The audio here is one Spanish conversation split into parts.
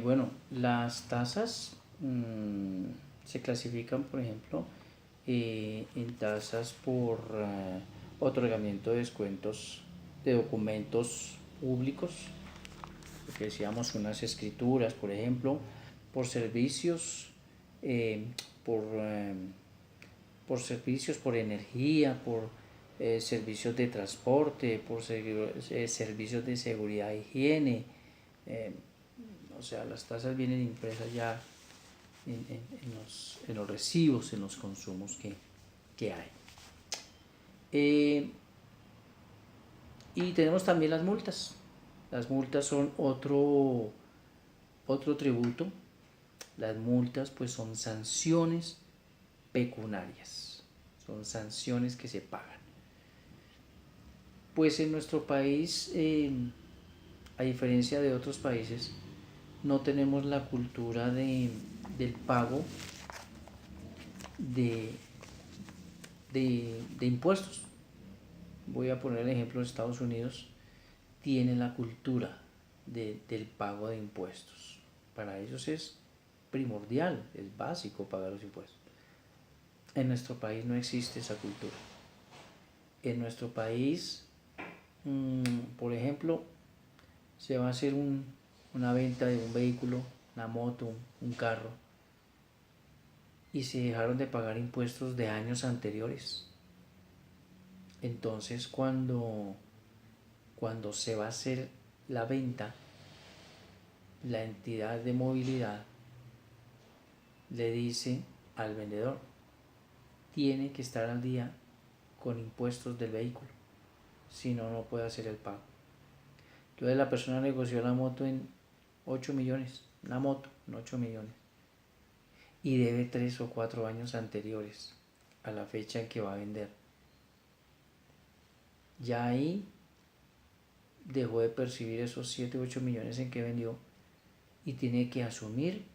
Bueno, las tasas se clasifican, por ejemplo, en tasas por otorgamiento de descuentos de documentos públicos, lo que decíamos, unas escrituras, por ejemplo, por servicios, eh, por, eh, por servicios, por energía, por servicios de transporte, por servicios de seguridad e higiene. eh, o sea, las tasas vienen impresas ya en los recibos, en los consumos que hay. Y tenemos también las multas. Las multas son otro tributo. Las multas pues son sanciones pecuniarias, son sanciones que se pagan. Pues en nuestro país, a diferencia de otros países, no tenemos la cultura del pago de, de impuestos. Voy a poner el ejemplo de Estados Unidos, tiene la cultura del pago de impuestos. Para ellos es primordial, es básico pagar los impuestos. En nuestro país no existe esa cultura. En nuestro país, por ejemplo, se va a hacer una venta de un vehículo, una moto, un carro, y se dejaron de pagar impuestos de años anteriores. Entonces, cuando se va a hacer la venta, la entidad de movilidad le dice al vendedor, tiene que estar al día con impuestos del vehículo, si no, no puede hacer el pago. Entonces la persona negoció la moto en 8 millones, una moto en 8 millones, y debe 3 o 4 años anteriores a la fecha en que va a vender. Ya ahí dejó de percibir esos 7 u 8 millones en que vendió y tiene que asumir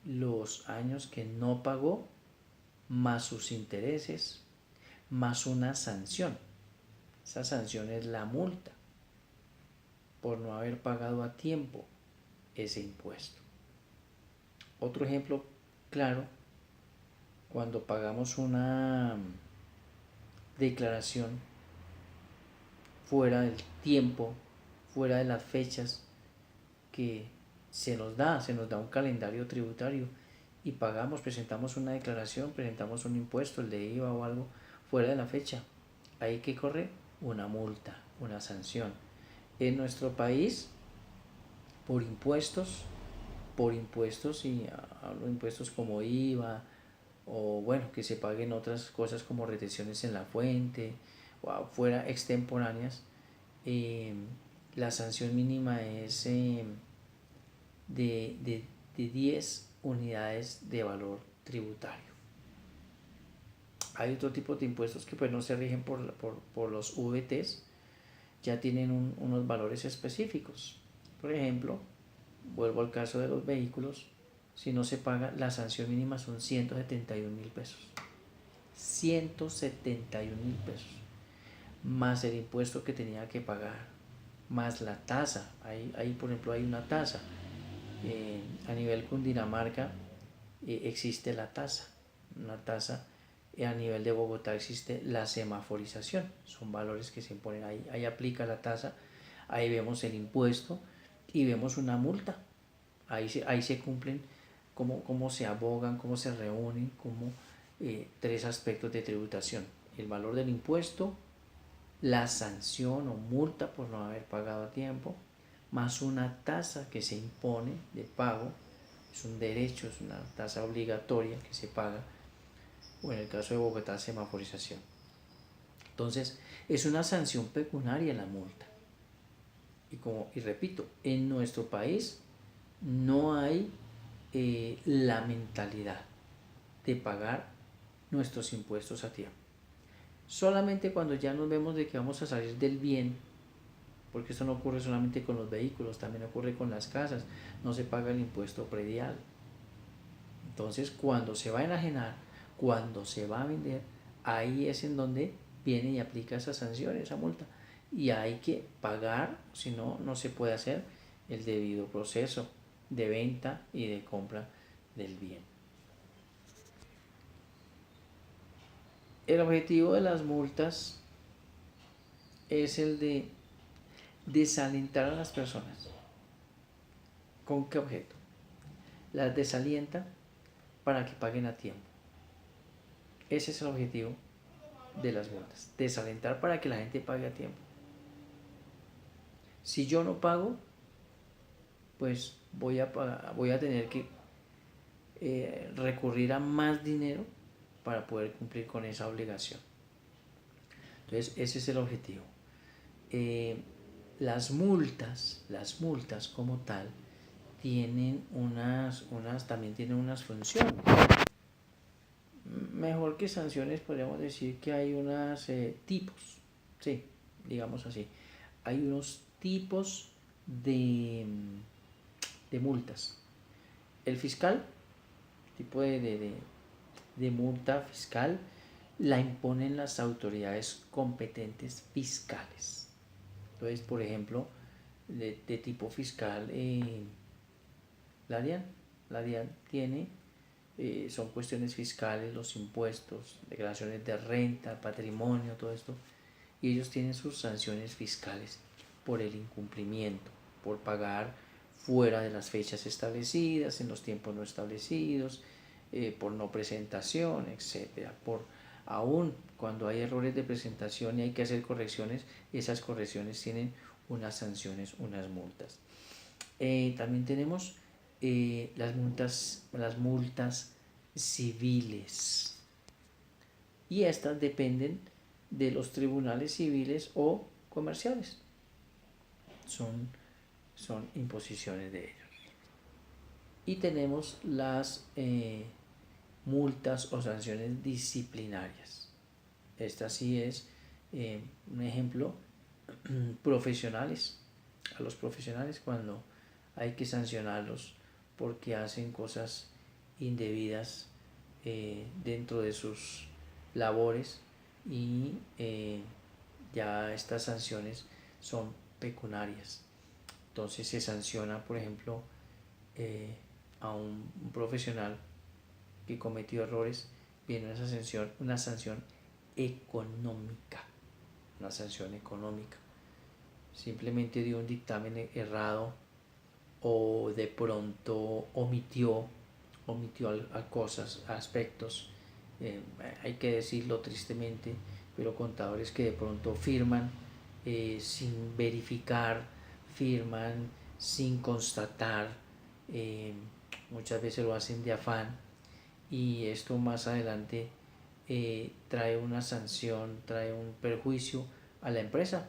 los años que no pagó, más sus intereses, más una sanción. Esa sanción es la multa por no haber pagado a tiempo ese impuesto. Otro ejemplo claro, cuando pagamos una declaración fuera del tiempo, fuera de las fechas que se nos da un calendario tributario y pagamos, presentamos una declaración, presentamos un impuesto, el de IVA o algo, fuera de la fecha. Hay que correr una multa, una sanción. En nuestro país, por impuestos, y hablo de impuestos como IVA, o bueno, que se paguen otras cosas como retenciones en la fuente, o fuera extemporáneas, eh, la sanción mínima es de 10 unidades de valor tributario. Hay otro tipo de impuestos que pues no se rigen por los VTs, ya tienen unos valores específicos. Por ejemplo, vuelvo al caso de los vehículos, si no se paga, la sanción mínima son 171.000 pesos. 171.000 pesos. Más el impuesto que tenía que pagar, más la tasa. Ahí por ejemplo, hay una tasa. A nivel Cundinamarca existe la tasa. Una tasa. A nivel de Bogotá existe la semaforización. Son valores que se imponen ahí. Ahí aplica la tasa. Ahí vemos el impuesto y vemos una multa. Ahí se cumplen cómo se abogan, cómo se reúnen, tres aspectos de tributación: el valor del impuesto, la sanción o multa por no haber pagado a tiempo, más una tasa que se impone de pago, es un derecho, es una tasa obligatoria que se paga, o en el caso de Bogotá, semaforización. Entonces, es una sanción pecuniaria la multa. Y repito, en nuestro país no hay la mentalidad de pagar nuestros impuestos a tiempo. Solamente cuando ya nos vemos de que vamos a salir del bien, porque esto no ocurre solamente con los vehículos, también ocurre con las casas, no se paga el impuesto predial. Entonces, cuando se va a enajenar, cuando se va a vender, ahí es en donde viene y aplica esa sanción, esa multa. Y hay que pagar, si no, no se puede hacer el debido proceso. de venta y de compra del bien. El objetivo de las multas es el de desalentar a las personas. ¿Con qué objeto? Las desalienta para que paguen a tiempo. Ese es el objetivo de las multas, desalentar para que la gente pague a tiempo. Si yo no pago, pues voy a tener que recurrir a más dinero para poder cumplir con esa obligación. Entonces, ese es el objetivo. Las multas como tal tienen también tienen unas funciones. Mejor que sanciones, podríamos decir que hay unos tipos, sí, digamos así. Hay unos tipos de multas. El fiscal, tipo de multa fiscal, la imponen las autoridades competentes fiscales. Entonces, por ejemplo, de tipo fiscal, la DIAN tiene, son cuestiones fiscales, los impuestos, declaraciones de renta, patrimonio, todo esto, y ellos tienen sus sanciones fiscales por el incumplimiento, por pagar fuera de las fechas establecidas, en los tiempos no establecidos, por no presentación, etcétera. Aún cuando hay errores de presentación y hay que hacer correcciones, esas correcciones tienen unas sanciones, unas multas. También tenemos las multas civiles, y estas dependen de los tribunales civiles o comerciales. Son imposiciones de ellos. Y tenemos las multas o sanciones disciplinarias. Esta sí es un ejemplo, profesionales. A los profesionales, cuando hay que sancionarlos porque hacen cosas indebidas dentro de sus labores, y ya estas sanciones son pecuniarias. Entonces se sanciona, por ejemplo, a un profesional que cometió errores, viene una sanción económica, una sanción económica. Simplemente dio un dictamen errado, o de pronto omitió cosas, aspectos, hay que decirlo tristemente, pero contadores que de pronto firman sin verificar, firman sin constatar, muchas veces lo hacen de afán, y esto más adelante trae una sanción, trae un perjuicio a la empresa,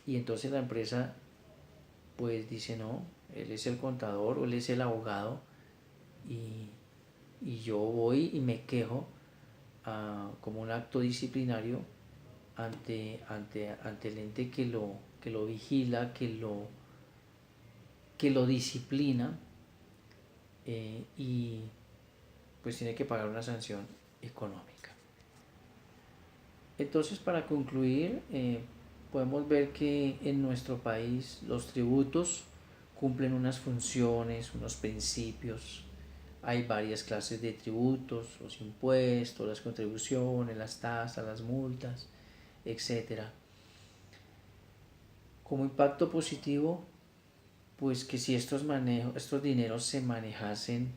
y entonces la empresa pues dice: no, él es el contador o él es el abogado, y yo voy y me quejo como un acto disciplinario ante el ente que lo vigila, que lo disciplina, y pues tiene que pagar una sanción económica. Entonces, para concluir, podemos ver que en nuestro país los tributos cumplen unas funciones, unos principios. Hay varias clases de tributos: los impuestos, las contribuciones, las tasas, las multas, etcétera. Como impacto positivo, pues que si estos dineros se manejasen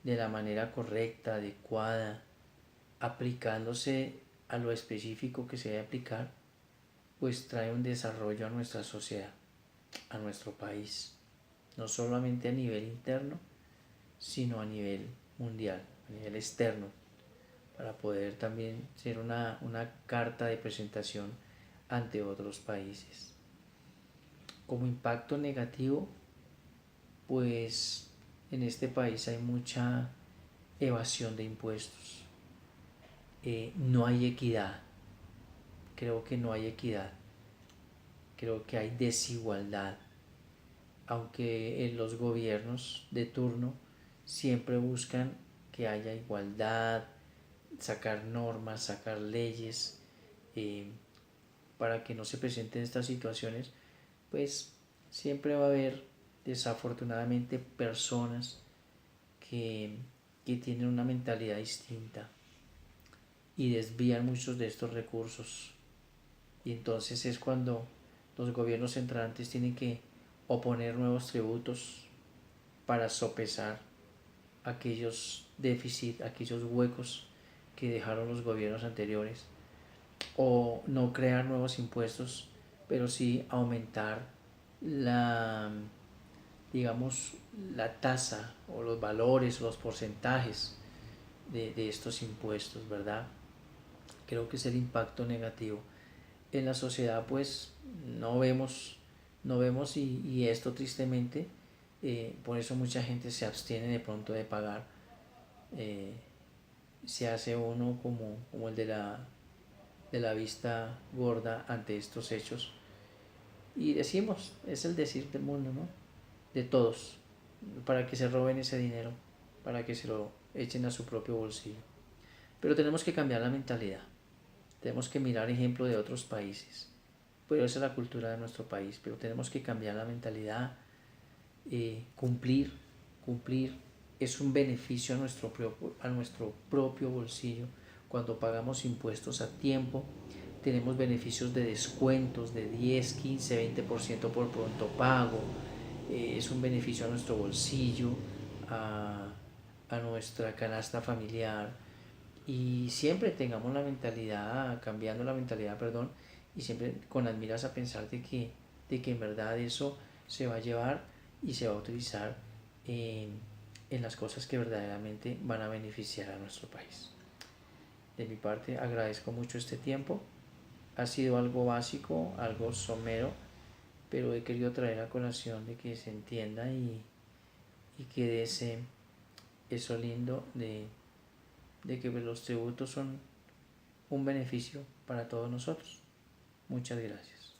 de la manera correcta, adecuada, aplicándose a lo específico que se debe aplicar, pues trae un desarrollo a nuestra sociedad, a nuestro país, no solamente a nivel interno, sino a nivel mundial, a nivel externo, para poder también ser una carta de presentación ante otros países. Como impacto negativo, pues en este país hay mucha evasión de impuestos, no hay equidad, creo que no hay equidad, creo que hay desigualdad, aunque los gobiernos de turno siempre buscan que haya igualdad, sacar normas, sacar leyes para que no se presenten estas situaciones, pues siempre va a haber desafortunadamente personas que tienen una mentalidad distinta y desvían muchos de estos recursos. Y entonces es cuando los gobiernos entrantes tienen que oponer nuevos tributos para sopesar aquellos déficits, aquellos huecos que dejaron los gobiernos anteriores, o no crear nuevos impuestos, pero sí aumentar la, digamos, la tasa o los valores, los porcentajes de estos impuestos, ¿verdad? Creo que es el impacto negativo. En la sociedad pues no vemos y esto tristemente, por eso mucha gente se abstiene de pronto de pagar. Se hace uno como el de la vista gorda ante estos hechos. Y decimos, es el decir del mundo, ¿no? De todos, para que se roben ese dinero, para que se lo echen a su propio bolsillo. Pero tenemos que cambiar la mentalidad, tenemos que mirar ejemplo de otros países. Pero esa es la cultura de nuestro país, pero tenemos que cambiar la mentalidad, cumplir es un beneficio a nuestro propio bolsillo. Cuando pagamos impuestos a tiempo, tenemos beneficios de descuentos de 10, 15, 20% por pronto pago. Es un beneficio a nuestro bolsillo, a nuestra canasta familiar. Y siempre tengamos la mentalidad, cambiando la mentalidad, perdón, y siempre con las miras a pensar de que en verdad eso se va a llevar y se va a utilizar en las cosas que verdaderamente van a beneficiar a nuestro país. De mi parte agradezco mucho este tiempo. Ha sido algo básico, algo somero, pero he querido traer a colación de que se entienda y quede eso lindo de que los tributos son un beneficio para todos nosotros. Muchas gracias.